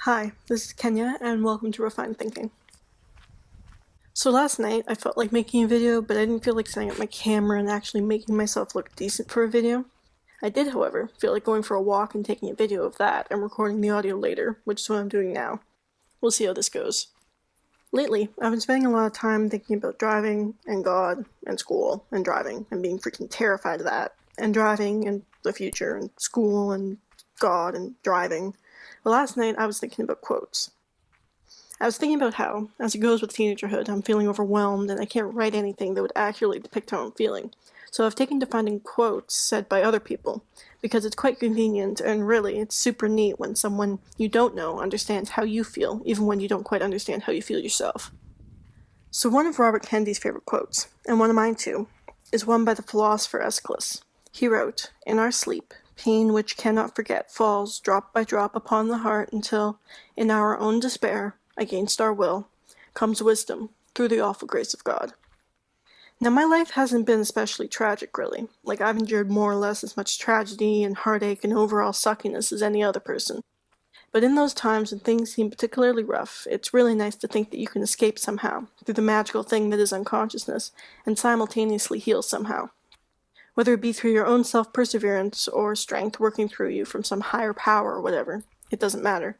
Hi, this is Kenya, and welcome to Refined Thinking. So last night, I felt like making a video, but I didn't feel like setting up my camera and actually making myself look decent for a video. I did, however, feel like going for a walk and taking a video of that and recording the audio later, which is what I'm doing now. We'll see how this goes. Lately, I've been spending a lot of time thinking about driving, and God, and school, and driving, and being freaking terrified of that, and driving, and the future, and school, and God, and driving. But last night, I was thinking about quotes. I was thinking about how, as it goes with teenagerhood, I'm feeling overwhelmed and I can't write anything that would accurately depict how I'm feeling. So I've taken to finding quotes said by other people, because it's quite convenient and really, it's super neat when someone you don't know understands how you feel, even when you don't quite understand how you feel yourself. So one of Robert Kennedy's favorite quotes, and one of mine too, is one by the philosopher Aeschylus. He wrote, "In our sleep, pain which cannot forget falls drop by drop upon the heart until, in our own despair, against our will, comes wisdom through the awful grace of God." Now, my life hasn't been especially tragic, really. Like, I've endured more or less as much tragedy and heartache and overall suckiness as any other person. But in those times when things seem particularly rough, it's really nice to think that you can escape somehow, through the magical thing that is unconsciousness, and simultaneously heal somehow. Whether it be through your own self-perseverance or strength working through you from some higher power or whatever, it doesn't matter.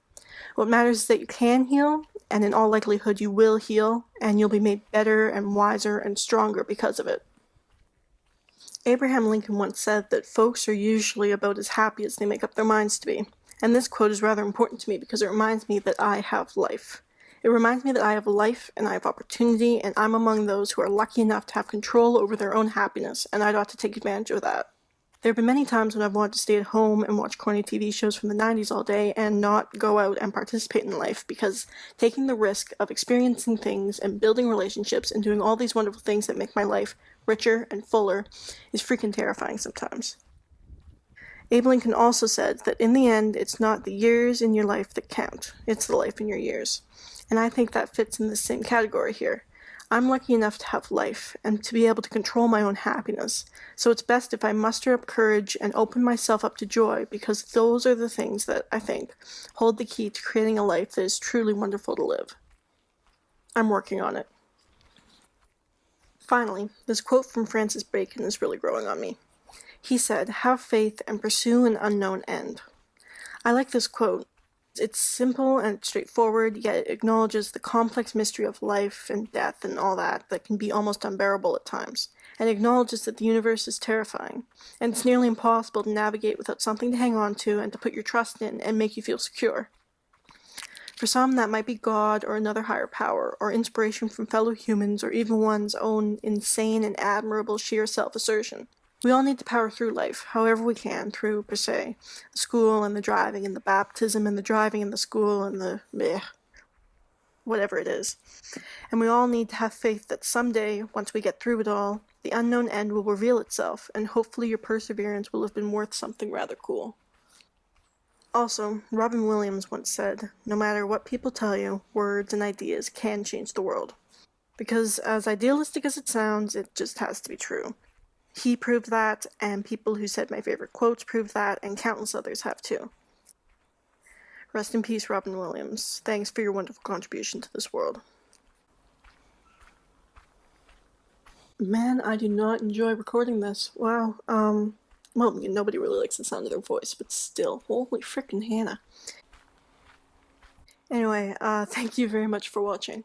What matters is that you can heal, and in all likelihood you will heal, and you'll be made better and wiser and stronger because of it. Abraham Lincoln once said that folks are usually about as happy as they make up their minds to be, and this quote is rather important to me because it reminds me that I have life. It reminds me that I have life and I have opportunity, and I'm among those who are lucky enough to have control over their own happiness, and I'd ought to take advantage of that. There have been many times when I've wanted to stay at home and watch corny TV shows from the 90s all day and not go out and participate in life, because taking the risk of experiencing things and building relationships and doing all these wonderful things that make my life richer and fuller is freaking terrifying sometimes. Abe Lincoln also said that in the end, it's not the years in your life that count, it's the life in your years. And I think that fits in the same category here. I'm lucky enough to have life, and to be able to control my own happiness, so it's best if I muster up courage and open myself up to joy, because those are the things that, I think, hold the key to creating a life that is truly wonderful to live. I'm working on it. Finally, this quote from Francis Bacon is really growing on me. He said, "Have faith and pursue an unknown end." I like this quote. It's simple and straightforward, yet it acknowledges the complex mystery of life and death and all that can be almost unbearable at times, and acknowledges that the universe is terrifying, and it's nearly impossible to navigate without something to hang on to and to put your trust in and make you feel secure. For some, that might be God or another higher power, or inspiration from fellow humans, or even one's own insane and admirable sheer self-assertion. We all need to power through life, however we can, through, per se, the school and the driving and the baptism and the driving and the school and the whatever it is. And we all need to have faith that someday, once we get through it all, the unknown end will reveal itself, and hopefully your perseverance will have been worth something rather cool. Also, Robin Williams once said, "No matter what people tell you, words and ideas can change the world." Because as idealistic as it sounds, it just has to be true. He proved that, and people who said my favorite quotes proved that, and countless others have too. Rest in peace, Robin Williams. Thanks for your wonderful contribution to this world. Man, I do not enjoy recording this. Wow. Well, nobody really likes the sound of their voice, but still, holy frickin' Hannah. Anyway, thank you very much for watching.